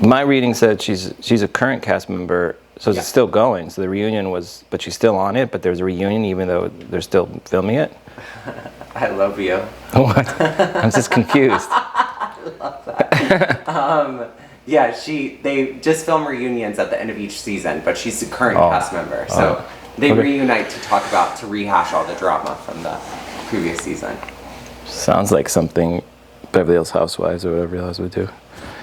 My reading said she's a current cast member, so it's still going. So the reunion was, but she's still on it, but there's a reunion even though they're still filming it. I love you. What? I'm just confused. I love that. Yeah, they just film reunions at the end of each season, but she's a current cast member. So they reunite to rehash all the drama from the previous season. Sounds like something Beverly Hills Housewives or whatever else would do.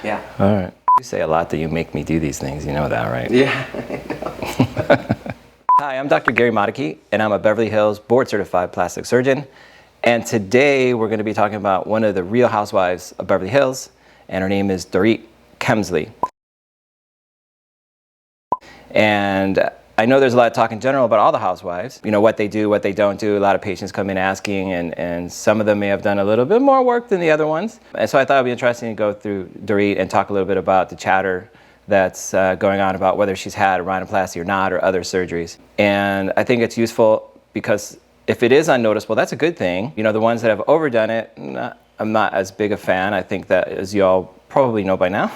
Yeah. All right. You say a lot that you make me do these things, you know that, right? Yeah, I know. Hi, I'm Dr. Gary Motykie, and I'm a Beverly Hills board-certified plastic surgeon. And today we're going to be talking about one of the Real Housewives of Beverly Hills, and her name is Dorit Kemsley. And I know there's a lot of talk in general about all the housewives, you know, what they do, what they don't do. A lot of patients come in asking, and some of them may have done a little bit more work than the other ones. And so I thought it'd be interesting to go through Dorit and talk a little bit about the chatter that's going on about whether she's had a rhinoplasty or not, or other surgeries. And I think it's useful because if it is unnoticeable, that's a good thing. You know, the ones that have overdone it, I'm not as big a fan. I think that, as you all probably know by now,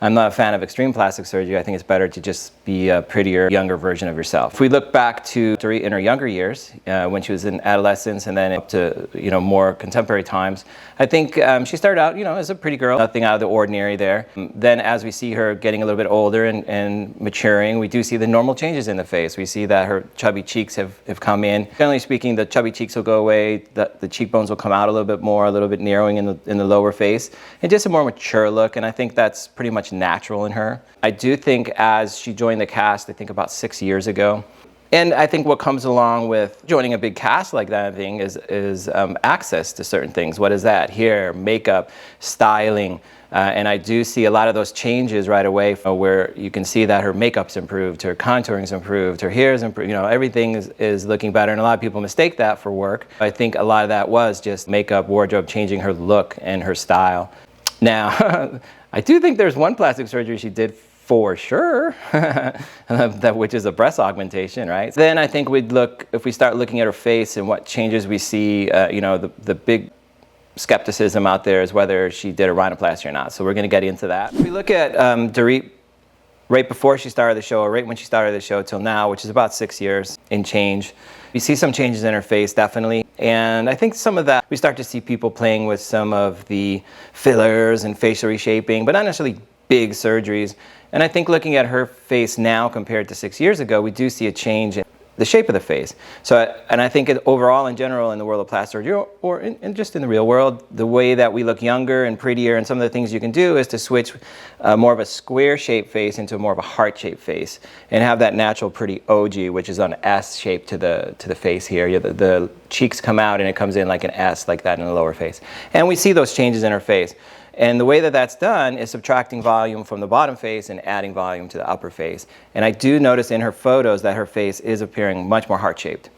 I'm not a fan of extreme plastic surgery. I think it's better to just be a prettier, younger version of yourself. If we look back to Dorit in her younger years, when she was in adolescence and then up to, you know, more contemporary times, I think she started out, you know, as a pretty girl, nothing out of the ordinary there. Then as we see her getting a little bit older and maturing, we do see the normal changes in the face. We see that her chubby cheeks have come in. Generally speaking, the chubby cheeks will go away, the cheekbones will come out a little bit more, a little bit narrowing in the lower face, and just a more mature look, and I think that's pretty much natural in her. I do think as she joined the cast, I think about 6 years ago, and I think what comes along with joining a big cast like that thing is access to certain things. What is that? Hair, makeup, styling, and I do see a lot of those changes right away, where you can see that her makeup's improved, her contouring's improved, her hair's improved, you know, everything is looking better, and a lot of people mistake that for work. I think a lot of that was just makeup, wardrobe, changing her look and her style. Now, I do think there's one plastic surgery she did for sure, which is a breast augmentation, right? Then I think if we start looking at her face and what changes we see, you know, the big skepticism out there is whether she did a rhinoplasty or not. So we're going to get into that. If we look at Dorit right before she started the show, or right when she started the show till now, which is about 6 years and change, you see some changes in her face, definitely. And I think some of that, we start to see people playing with some of the fillers and facial reshaping, but not necessarily big surgeries. And I think looking at her face now compared to 6 years ago, we do see a change in the shape of the face. So, and I think overall in general in the world of plastic surgery, or just in the real world, the way that we look younger and prettier, and some of the things you can do is to switch more of a square shaped face into more of a heart shaped face, and have that natural pretty OG, which is an S shape to the face here. The cheeks come out and it comes in like an S, like that in the lower face. And we see those changes in her face. And the way that that's done is subtracting volume from the bottom face and adding volume to the upper face. And I do notice in her photos that her face is appearing much more heart-shaped.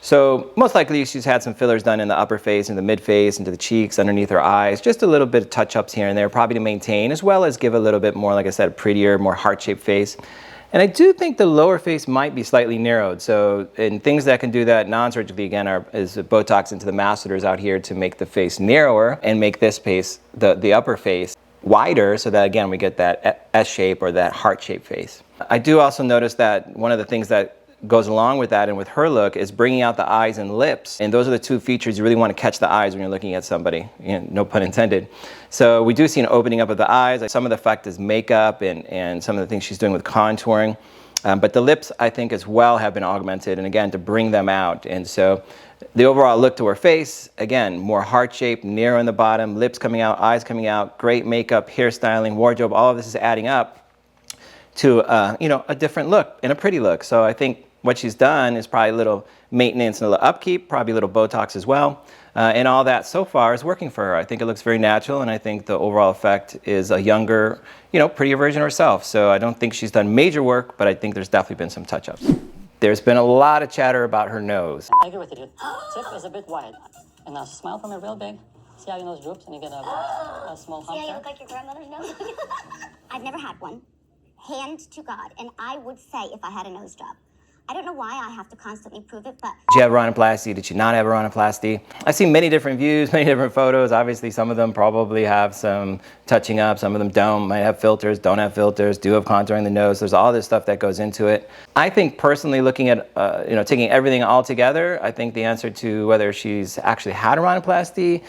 So most likely she's had some fillers done in the upper face, in the mid face, into the cheeks, underneath her eyes, just a little bit of touch-ups here and there, probably to maintain, as well as give a little bit more, like I said, a prettier, more heart-shaped face. And I do think the lower face might be slightly narrowed. So, and things that can do that non-surgically again is Botox into the masseters out here to make the face narrower and make this face, the upper face, wider, so that again we get that S shape or that heart-shaped face. I do also notice that one of the things that goes along with that and with her look is bringing out the eyes and lips, and those are the two features you really want to catch the eyes when you're looking at somebody, you know, no pun intended. So we do see an opening up of the eyes. Some of the effect is makeup and some of the things she's doing with contouring, but the lips I think as well have been augmented, and again to bring them out. And so the overall look to her face, again, more heart-shaped, narrow in the bottom, lips coming out, eyes coming out, great makeup, hairstyling, wardrobe, all of this is adding up to you know, a different look and a pretty look. So I think what she's done is probably a little maintenance and a little upkeep, probably a little Botox as well. And all that so far is working for her. I think it looks very natural, and I think the overall effect is a younger, you know, prettier version of herself. So I don't think she's done major work, but I think there's definitely been some touch-ups. There's been a lot of chatter about her nose. I agree with you, dude. Tip is a bit wide. And now smile from it real big. See how your nose droops and you get a small hump. See how you look like your grandmother's nose? I've never had one. Hand to God. And I would say if I had a nose job, I don't know why I have to constantly prove it, but... Did she have rhinoplasty? Did she not have a rhinoplasty? I've seen many different views, many different photos. Obviously, some of them probably have some touching up. Some of them don't, might have filters, don't have filters, do have contouring the nose. There's all this stuff that goes into it. I think personally looking at, taking everything all together, I think the answer to whether she's actually had a rhinoplasty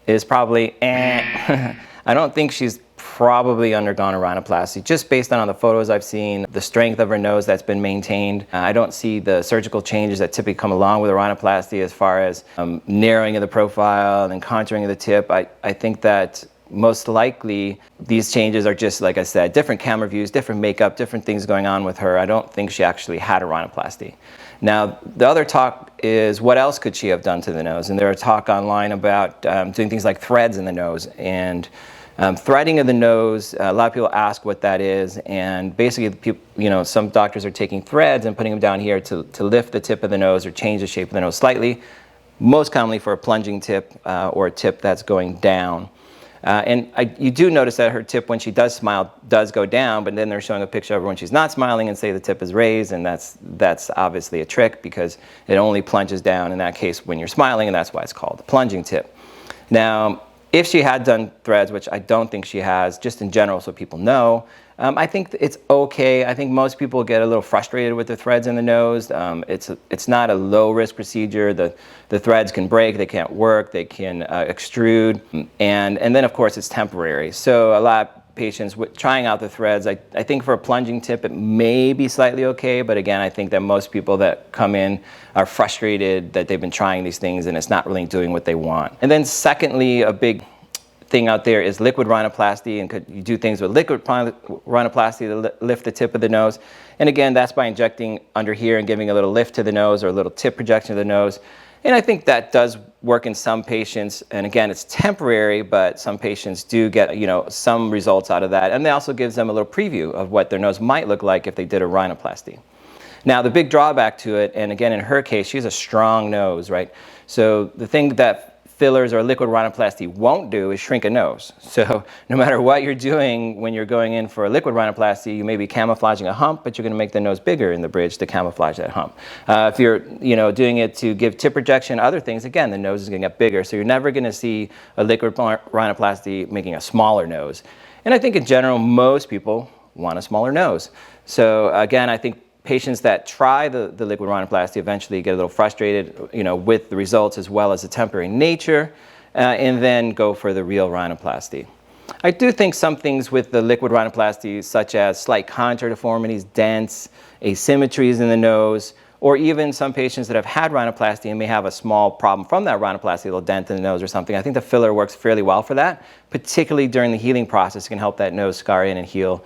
is probably I don't think she's probably undergone a rhinoplasty, just based on the photos I've seen, the strength of her nose that's been maintained. I don't see the surgical changes that typically come along with a rhinoplasty as far as narrowing of the profile and then contouring of the tip. I think that most likely these changes are just, like I said, different camera views, different makeup, different things going on with her. I don't think she actually had a rhinoplasty. Now, the other talk is what else could she have done to the nose? And there are talk online about doing things like threads in the nose. And threading of the nose, a lot of people ask what that is, and basically, some doctors are taking threads and putting them down here to lift the tip of the nose or change the shape of the nose slightly, most commonly for a plunging tip or a tip that's going down. You do notice that her tip, when she does smile, does go down, but then they're showing a picture of her when she's not smiling and say the tip is raised, and that's obviously a trick because it only plunges down in that case when you're smiling, and that's why it's called the plunging tip. Now, if she had done threads, which I don't think she has, just in general so people know, I think it's okay. I think most people get a little frustrated with the threads in the nose. It's not a low-risk procedure. The threads can break, they can't work, they can extrude, and then of course it's temporary. So a lot of patients trying out the threads, I think for a plunging tip it may be slightly okay, but again, I think that most people that come in are frustrated that they've been trying these things and it's not really doing what they want. And then secondly, a big thing out there is liquid rhinoplasty, and could you do things with liquid rhinoplasty to lift the tip of the nose? And again, that's by injecting under here and giving a little lift to the nose or a little tip projection of the nose. And I think that does work in some patients. And again, it's temporary, but some patients do get, some results out of that. And it also gives them a little preview of what their nose might look like if they did a rhinoplasty. Now, the big drawback to it, and again, in her case, she has a strong nose, right? So the thing that fillers or liquid rhinoplasty won't do is shrink a nose. So no matter what you're doing when you're going in for a liquid rhinoplasty, you may be camouflaging a hump, but you're going to make the nose bigger in the bridge to camouflage that hump. If you're doing it to give tip projection, other things, again, the nose is going to get bigger. So you're never going to see a liquid rhinoplasty making a smaller nose. And I think in general, most people want a smaller nose. So again, I think patients that try the liquid rhinoplasty eventually get a little frustrated, with the results as well as the temporary nature, and then go for the real rhinoplasty. I do think some things with the liquid rhinoplasty, such as slight contour deformities, dents, asymmetries in the nose, or even some patients that have had rhinoplasty and may have a small problem from that rhinoplasty, a little dent in the nose or something. I think the filler works fairly well for that, particularly during the healing process. It can help that nose scar in and heal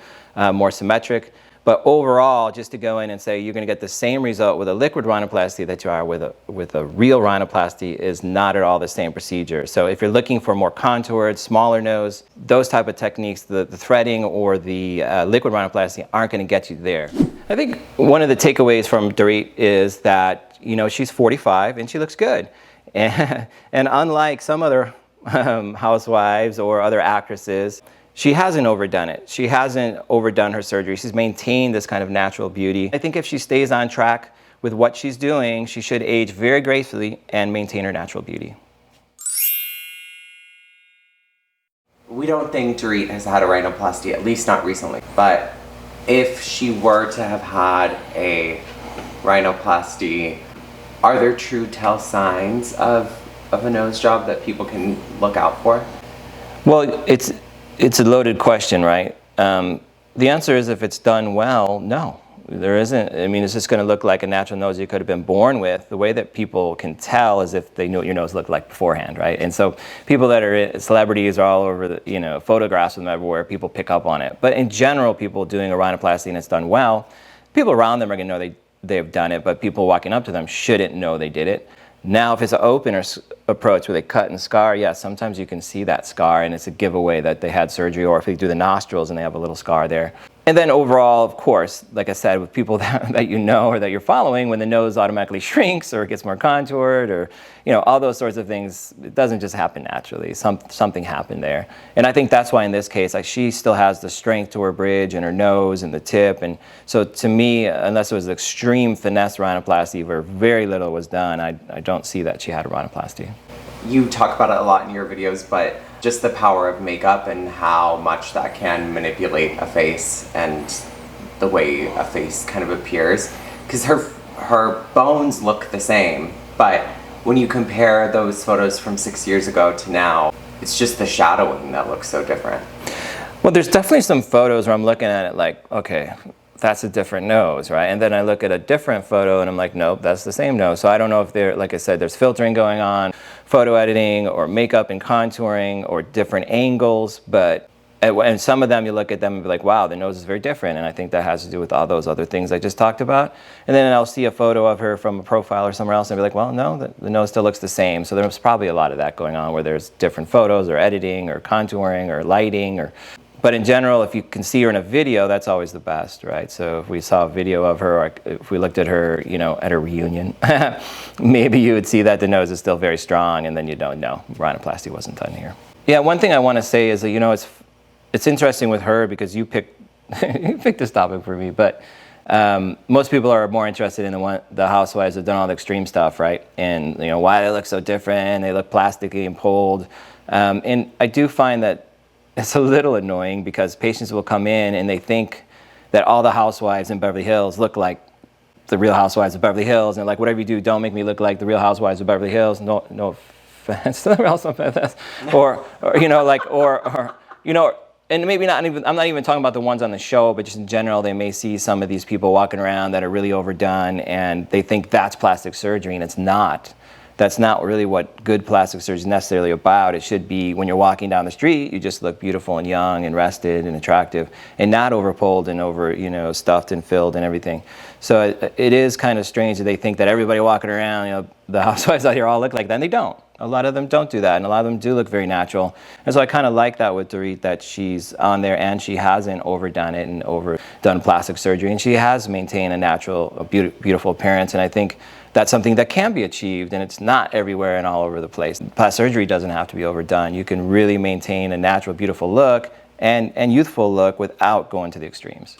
more symmetric. But overall, just to go in and say you're going to get the same result with a liquid rhinoplasty that you are with a real rhinoplasty is not at all the same procedure. So if you're looking for more contoured, smaller nose, those type of techniques, the threading or the liquid rhinoplasty aren't going to get you there. I think one of the takeaways from Dorit is that, she's 45 and she looks good. And unlike some other housewives or other actresses, she hasn't overdone it. She hasn't overdone her surgery. She's maintained this kind of natural beauty. I think if she stays on track with what she's doing, she should age very gracefully and maintain her natural beauty. We don't think Dorit has had a rhinoplasty, at least not recently. But if she were to have had a rhinoplasty, are there true tell signs of a nose job that people can look out for? Well, it's a loaded question, right? The answer is if it's done well, no. There isn't. I mean, it's just going to look like a natural nose you could have been born with. The way that people can tell is if they knew what your nose looked like beforehand, right? And so people that are celebrities are all over the, photographs of them everywhere. People pick up on it. But in general, people doing a rhinoplasty and it's done well, people around them are going to know they've done it, but people walking up to them shouldn't know they did it. Now, if it's an open approach where they cut and scar, yes, sometimes you can see that scar and it's a giveaway that they had surgery, or if they do the nostrils and they have a little scar there. And then overall, of course, like I said, with people that you know or that you're following, when the nose automatically shrinks or it gets more contoured or, all those sorts of things, it doesn't just happen naturally. Something happened there. And I think that's why in this case, like, she still has the strength to her bridge and her nose and the tip. And so to me, unless it was extreme finesse rhinoplasty where very little was done, I don't see that she had a rhinoplasty. You talk about it a lot in your videos, but just the power of makeup and how much that can manipulate a face and the way a face kind of appears. Because her bones look the same, but when you compare those photos from 6 years ago to now, it's just the shadowing that looks so different. Well, there's definitely some photos where I'm looking at it like, okay, that's a different nose, right? And then I look at a different photo and I'm like, nope, that's the same nose. So I don't know if like I said, there's filtering going on, photo editing, or makeup and contouring, or different angles. But and some of them, you look at them and be like, wow, the nose is very different. And I think that has to do with all those other things I just talked about. And then I'll see a photo of her from a profile or somewhere else and be like, well, no, the nose still looks the same. So there's probably a lot of that going on where there's different photos or editing or contouring or lighting. But in general, if you can see her in a video, that's always the best, right? So if we saw a video of her, or if we looked at her, at a reunion, maybe you would see that the nose is still very strong, and then you don't know, rhinoplasty wasn't done here. Yeah, one thing I want to say is that, it's interesting with her because you picked this topic for me, but most people are more interested in the housewives that have done all the extreme stuff, right? And why they look so different, they look plasticky and pulled. And I do find that it's a little annoying because patients will come in and they think that all the housewives in Beverly Hills look like the Real Housewives of Beverly Hills, and they're like, whatever you do, don't make me look like the Real Housewives of Beverly Hills. No offense to the Real Housewives, and maybe not even, I'm not even talking about the ones on the show, but just in general, they may see some of these people walking around that are really overdone and they think that's plastic surgery, and it's not. That's not really what good plastic surgery is necessarily about. It should be when you're walking down the street, you just look beautiful and young and rested and attractive and not overpulled and stuffed and filled and everything. So it is kind of strange that they think that everybody walking around, the housewives out here all look like that, and they don't. A lot of them don't do that, and a lot of them do look very natural. And so I kind of like that with Dorit, that she's on there and she hasn't overdone it and overdone plastic surgery, and she has maintained a natural, beautiful appearance. And I think that's something that can be achieved, and it's not everywhere and all over the place. Plastic surgery doesn't have to be overdone. You can really maintain a natural, beautiful look and youthful look without going to the extremes.